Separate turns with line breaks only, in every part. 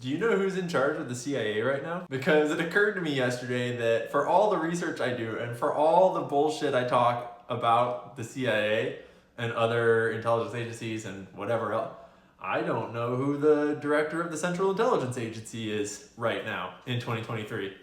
Do you know who's in charge of the CIA right now? Because it occurred to me yesterday that for all the research I do and for all the bullshit I talk about the CIA and other intelligence agencies and whatever else, I don't know who the director of the Central Intelligence Agency is right now in 2023.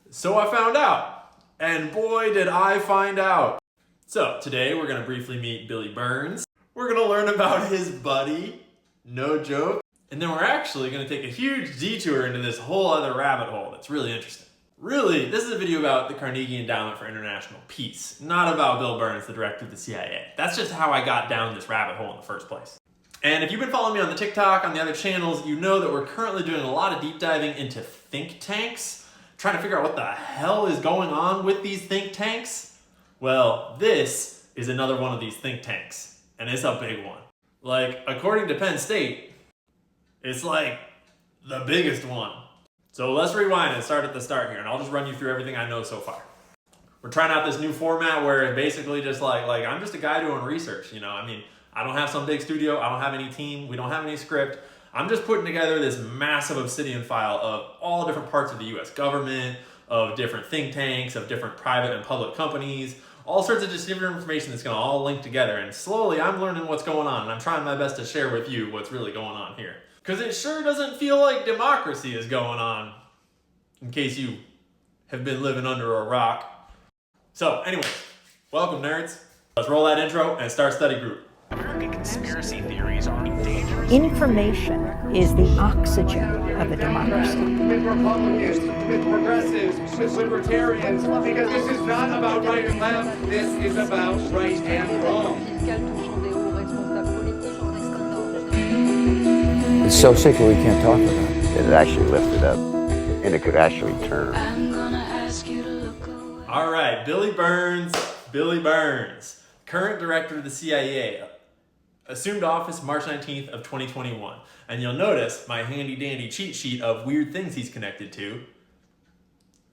So I found out, and boy did I find out. So today we're gonna briefly meet Billy Burns. We're gonna learn about his buddy, no joke, and then we're actually gonna take a huge detour into this whole other rabbit hole that's really interesting. Really, this is a video about the Carnegie Endowment for International Peace, not about Bill Burns, the director of the CIA. That's just how I got down this rabbit hole in the first place. And if you've been following me on the TikTok, on the other channels, you know that we're currently doing a lot of deep diving into think tanks, trying to figure out what the hell is going on with these think tanks. Well, this is another one of these think tanks, and it's a big one. Like, according to Penn State, it's like the biggest one. So let's rewind and start at the start here, and I'll just run you through everything I know so far. We're trying out this new format where it's basically just like I'm just a guy doing research, you know? I mean, I don't have some big studio, I don't have any team, we don't have any script. I'm just putting together this massive obsidian file of all different parts of the US government, of different think tanks, of different private and public companies, all sorts of just different information that's gonna all link together. And slowly I'm learning what's going on, and I'm trying my best to share with you what's really going on here. Because it sure doesn't feel like democracy is going on, in case you have been living under a rock. So anyways, welcome nerds. Let's roll that intro and start study group.
American conspiracy theories are dangerous.
Information is the oxygen of a democracy.
With Republicans, with progressives, with libertarians, because this is not about right and left, this is about right and wrong.
It's so sickly we can't talk about it. It actually lifted up, and it could actually turn.
All right, Billy Burns, current director of the CIA, assumed office March 19th of 2021. And you'll notice my handy dandy cheat sheet of weird things he's connected to.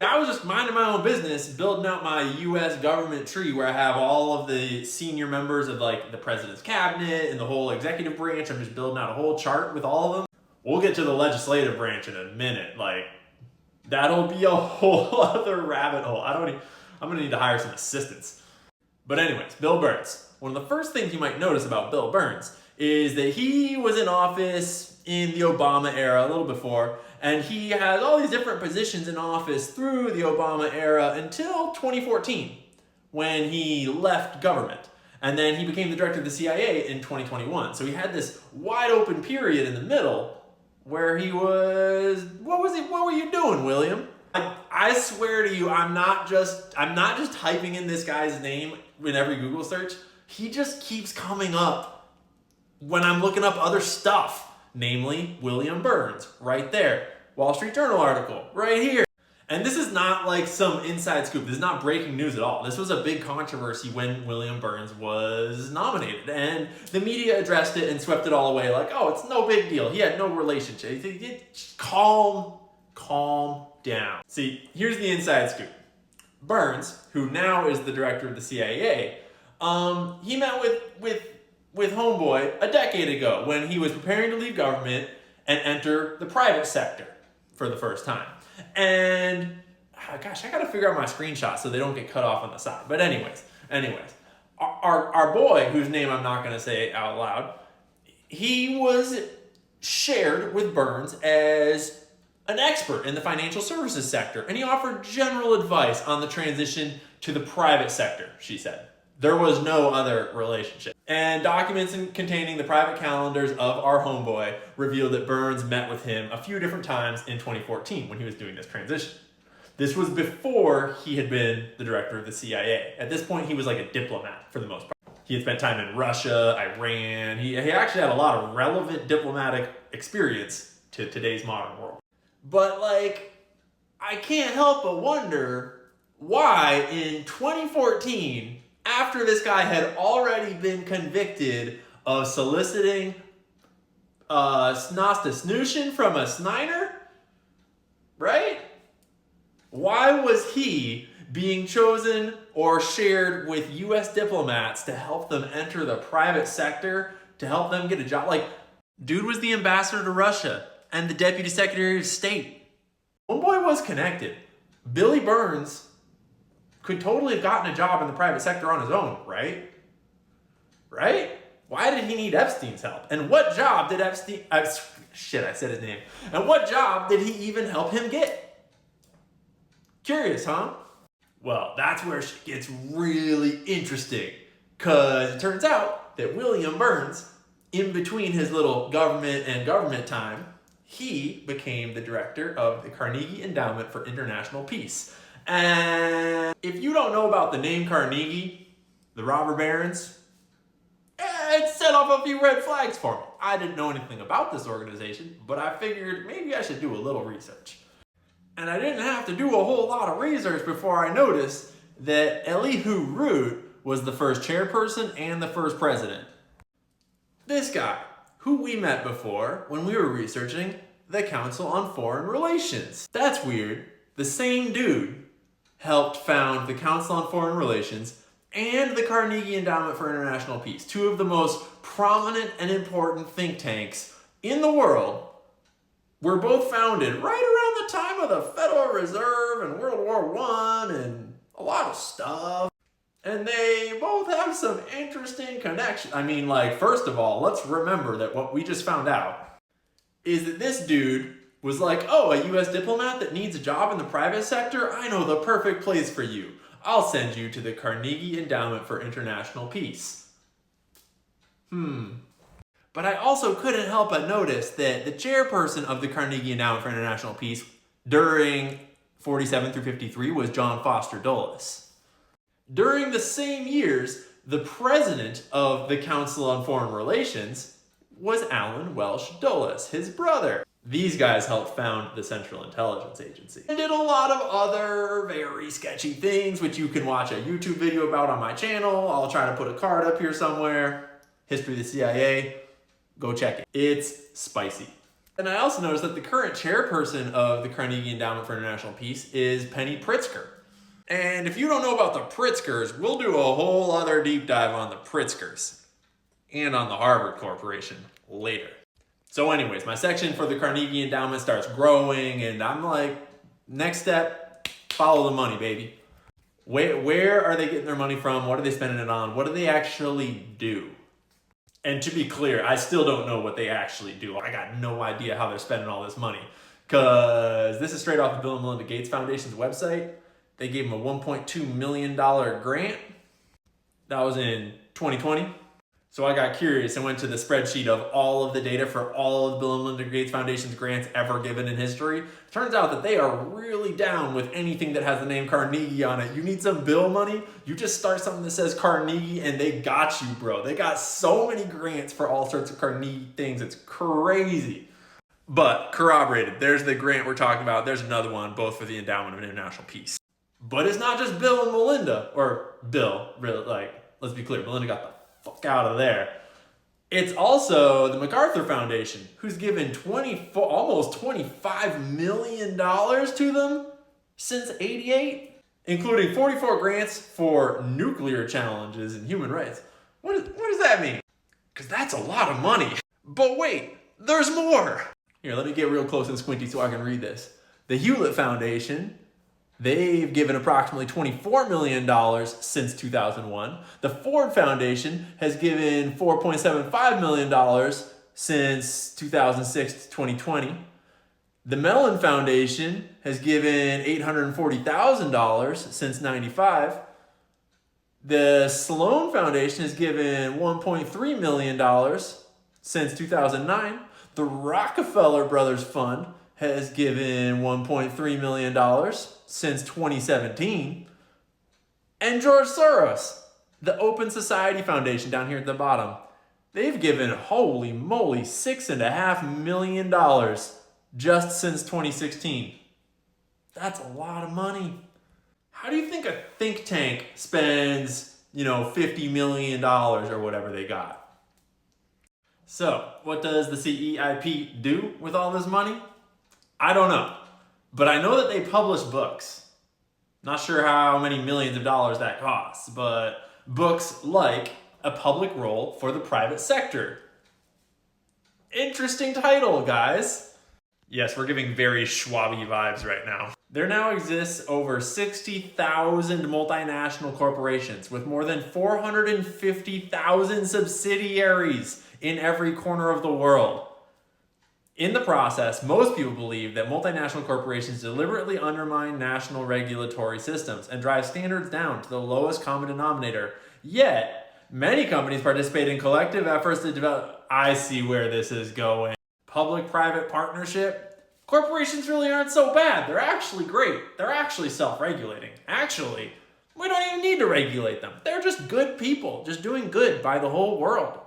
I was just minding my own business, building out my US government tree where I have all of the senior members of like the president's cabinet and the whole executive branch. I'm just building out a whole chart with all of them. We'll get to the legislative branch in a minute. Like, that'll be a whole other rabbit hole. I'm gonna need to hire some assistants. But anyways, Bill Burns. One of the first things you might notice about Bill Burns is that he was in office in the Obama era, a little before, and he has all these different positions in office through the Obama era until 2014, when he left government. And then he became the director of the CIA in 2021. So he had this wide open period in the middle where he was, what were you doing, William? I swear to you, I'm not just typing in this guy's name in every Google search. He just keeps coming up when I'm looking up other stuff, namely William Burns, right there. Wall Street Journal article, right here. And this is not like some inside scoop. This is not breaking news at all. This was a big controversy when William Burns was nominated, and the media addressed it and swept it all away like, oh, it's no big deal. He had no relationship. Calm down. See, here's the inside scoop. Burns, who now is the director of the CIA, he met with Homeboy a decade ago when he was preparing to leave government and enter the private sector for the first time. And gosh, I gotta figure out my screenshots so they don't get cut off on the side. But anyways, our boy, whose name I'm not gonna say out loud, he was shared with Burns as an expert in the financial services sector, and he offered general advice on the transition to the private sector, she said. There was no other relationship. And documents containing the private calendars of our homeboy revealed that Burns met with him a few different times in 2014 when he was doing this transition. This was before he had been the director of the CIA. At this point, he was like a diplomat for the most part. He had spent time in Russia, Iran. He actually had a lot of relevant diplomatic experience to today's modern world. But like, I can't help but wonder why in 2014, after this guy had already been convicted of soliciting snostasnushin from a Sniner, right? Why was he being chosen or shared with US diplomats to help them enter the private sector, to help them get a job? Like, dude was the ambassador to Russia, and the Deputy Secretary of State. One boy was connected. Billy Burns could totally have gotten a job in the private sector on his own, right? Right? Why did he need Epstein's help? And what job did Epstein... shit, I said his name. And what job did he even help him get? Curious, huh? Well, that's where shit gets really interesting. Because it turns out that William Burns, in between his little government and government time, he became the director of the Carnegie Endowment for International Peace. And if you don't know about the name Carnegie, the robber barons, it set off a few red flags for me. I didn't know anything about this organization, but I figured maybe I should do a little research. And I didn't have to do a whole lot of research before I noticed that Elihu Root was the first chairperson and the first president. This guy, who we met before when we were researching the Council on Foreign Relations. That's weird. The same dude helped found the Council on Foreign Relations and the Carnegie Endowment for International Peace, two of the most prominent and important think tanks in the world, were both founded right around the time of the Federal Reserve and World War I and a lot of stuff. And they both have some interesting connections. I mean, like, first of all, let's remember that what we just found out is that this dude was like, oh, a US diplomat that needs a job in the private sector? I know the perfect place for you. I'll send you to the Carnegie Endowment for International Peace. But I also couldn't help but notice that the chairperson of the Carnegie Endowment for International Peace during 47 through 53 was John Foster Dulles. During the same years, the president of the Council on Foreign Relations was Alan Welsh Dulles, his brother. These guys helped found the Central Intelligence Agency and did a lot of other very sketchy things, which you can watch a YouTube video about on my channel. I'll try to put a card up here somewhere. History of the CIA. Go check it. It's spicy. And I also noticed that the current chairperson of the Carnegie Endowment for International Peace is Penny Pritzker. And if you don't know about the Pritzkers, we'll do a whole other deep dive on the Pritzkers and on the Harvard Corporation later. So anyways, my section for the Carnegie Endowment starts growing, and I'm like, next step, follow the money, baby. Where are they getting their money from? What are they spending it on? What do they actually do? And to be clear, I still don't know what they actually do. I got no idea how they're spending all this money, because this is straight off the Bill and Melinda Gates Foundation's website. They gave them a $1.2 million grant. That was in 2020. So I got curious and went to the spreadsheet of all of the data for all of Bill and Melinda Gates Foundation's grants ever given in history. Turns out that they are really down with anything that has the name Carnegie on it. You need some Bill money, you just start something that says Carnegie and they got you, bro. They got so many grants for all sorts of Carnegie things. It's crazy. But corroborated, there's the grant we're talking about. There's another one, both for the Endowment of International Peace. But it's not just Bill and Melinda, or Bill, really, like, let's be clear, Melinda got the fuck out of there. It's also the MacArthur Foundation, who's given almost $25 million to them since '88, including 44 grants for nuclear challenges and human rights. What does that mean? Because that's a lot of money. But wait, there's more. Here, let me get real close and squinty so I can read this. The Hewlett Foundation, they've given approximately $24 million since 2001. The Ford Foundation has given $4.75 million since 2006 to 2020. The Mellon Foundation has given $840,000 since 95. The Sloan Foundation has given $1.3 million since 2009. The Rockefeller Brothers Fund has given $1.3 million since 2017. And George Soros, the Open Society Foundation down here at the bottom, they've given, holy moly, $6.5 million just since 2016. That's a lot of money. How do you think a think tank spends, $50 million or whatever they got? So, what does the CEIP do with all this money? I don't know, but I know that they publish books. Not sure how many millions of dollars that costs, but books like A Public Role for the Private Sector. Interesting title, guys. Yes, we're giving very Schwaby vibes right now. There now exists over 60,000 multinational corporations with more than 450,000 subsidiaries in every corner of the world. In the process, most people believe that multinational corporations deliberately undermine national regulatory systems and drive standards down to the lowest common denominator. Yet, many companies participate in collective efforts to develop... I see where this is going. Public-private partnership? Corporations really aren't so bad. They're actually great. They're actually self-regulating. Actually, we don't even need to regulate them. They're just good people, just doing good by the whole world.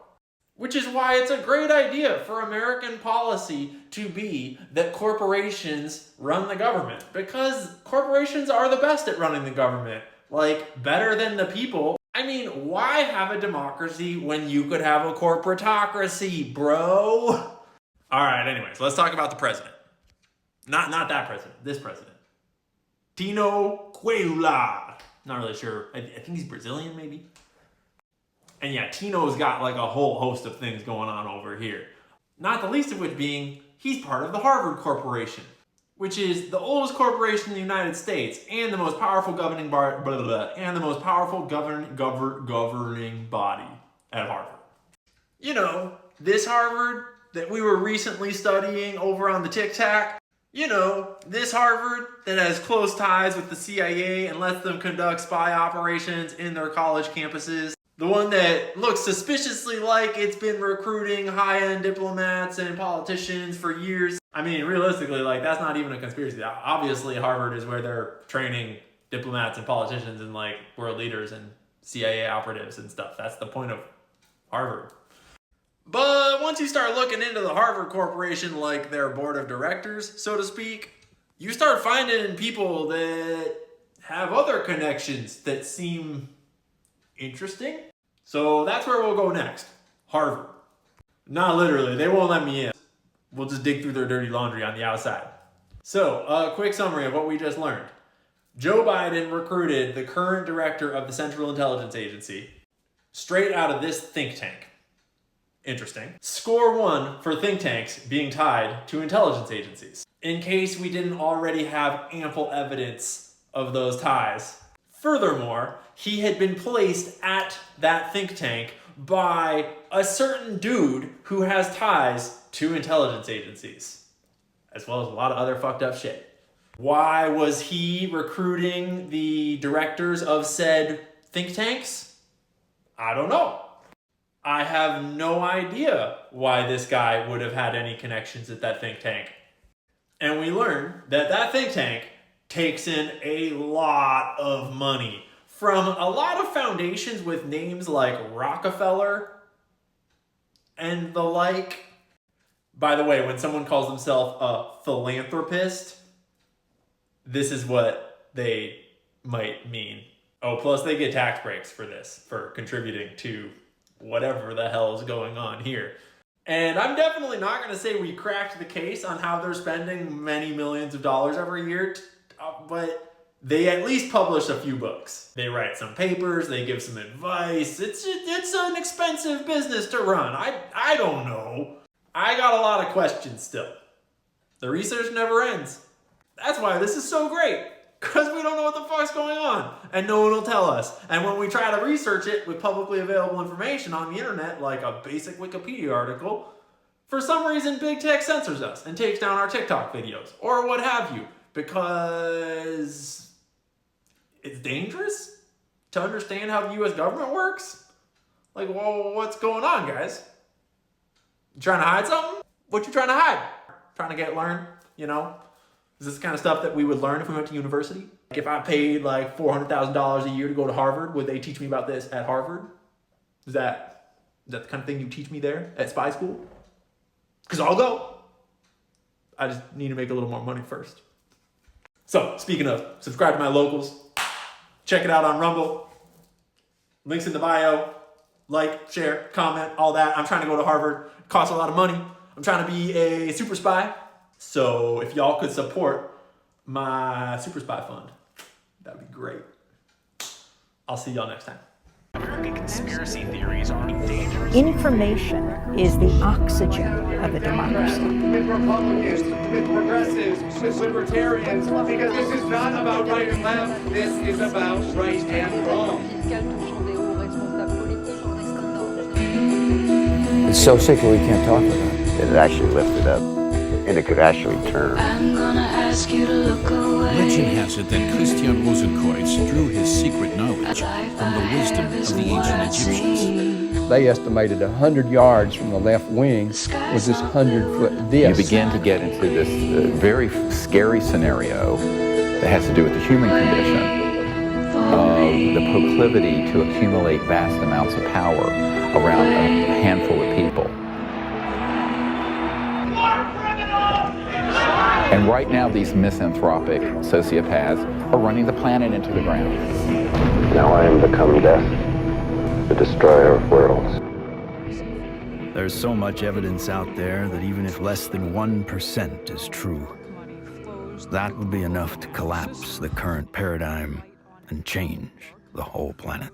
Which is why it's a great idea for American policy to be that corporations run the government. Because corporations are the best at running the government. Like, better than the people. I mean, why have a democracy when you could have a corporatocracy, bro? Alright, anyways, let's talk about the president. Not that president, this president. Tino Coelho. Not really sure. I think he's Brazilian, maybe? And yeah, Tino's got like a whole host of things going on over here. Not the least of which being, he's part of the Harvard Corporation, which is the oldest corporation in the United States and the most powerful governing body at Harvard. You know, this Harvard that we were recently studying over on the Tic Tac. You know, this Harvard that has close ties with the CIA and lets them conduct spy operations in their college campuses. The one that looks suspiciously like it's been recruiting high-end diplomats and politicians for years. I mean, realistically, like, that's not even a conspiracy. Obviously, Harvard is where they're training diplomats and politicians and, like, world leaders and CIA operatives and stuff. That's the point of Harvard. But once you start looking into the Harvard Corporation, like their board of directors, so to speak, you start finding people that have other connections that seem interesting. So that's where we'll go next. Harvard. Not literally, they won't let me in. We'll just dig through their dirty laundry on the outside. So, a quick summary of what we just learned. Joe Biden recruited the current director of the Central Intelligence Agency straight out of this think tank. Interesting. Score one for think tanks being tied to intelligence agencies. In case we didn't already have ample evidence of those ties. Furthermore, he had been placed at that think tank by a certain dude who has ties to intelligence agencies, as well as a lot of other fucked up shit. Why was he recruiting the directors of said think tanks? I don't know. I have no idea why this guy would have had any connections at that think tank. And we learned that that think tank takes in a lot of money from a lot of foundations with names like Rockefeller and the like. By the way, when someone calls themselves a philanthropist, this is what they might mean. Oh, plus they get tax breaks for this, for contributing to whatever the hell is going on here. And I'm definitely not going to say we cracked the case on how they're spending many millions of dollars every year, but they at least publish a few books. They write some papers, they give some advice. It's an expensive business to run. I don't know. I got a lot of questions still. The research never ends. That's why this is so great. Because we don't know what the fuck's going on. And no one will tell us. And when we try to research it with publicly available information on the internet, like a basic Wikipedia article, for some reason big tech censors us and takes down our TikTok videos. Or what have you. Because it's dangerous to understand how the US government works? Like, well, what's going on, guys? You trying to hide something? What you trying to hide? Trying to learn, you know? Is this the kind of stuff that we would learn if we went to university? Like if I paid like $400,000 a year to go to Harvard, would they teach me about this at Harvard? Is that the kind of thing you teach me there at spy school? Because I'll go. I just need to make a little more money first. So, speaking of, subscribe to my locals. Check it out on Rumble. Links in the bio. Like, share, comment, all that. I'm trying to go to Harvard. It costs a lot of money. I'm trying to be a super spy. So if y'all could support my super spy fund, that'd be great. I'll see y'all next time.
American conspiracy theories are dangerous.
Information is the oxygen of a democracy.
With Republicans, with progressives, with libertarians, because this is not about right and left, this is about right and wrong.
It's so sick that we can't talk about it. It actually lifted up, and it could actually turn.
I'm gonna ask you to look away.
Legend has it that Christian Rosenkreuz drew his secret knowledge from the wisdom of the ancient Egyptians.
They estimated 100 yards from the left wing was this 100-foot disc.
You begin to get into this very scary scenario that has to do with the human condition, of the proclivity to accumulate vast amounts of power around a handful of people. And right now, these misanthropic sociopaths are running the planet into the ground.
Now I am become death, the destroyer of worlds.
There's so much evidence out there that even if less than 1% is true, that would be enough to collapse the current paradigm and change the whole planet.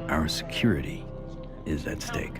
Our security is at stake.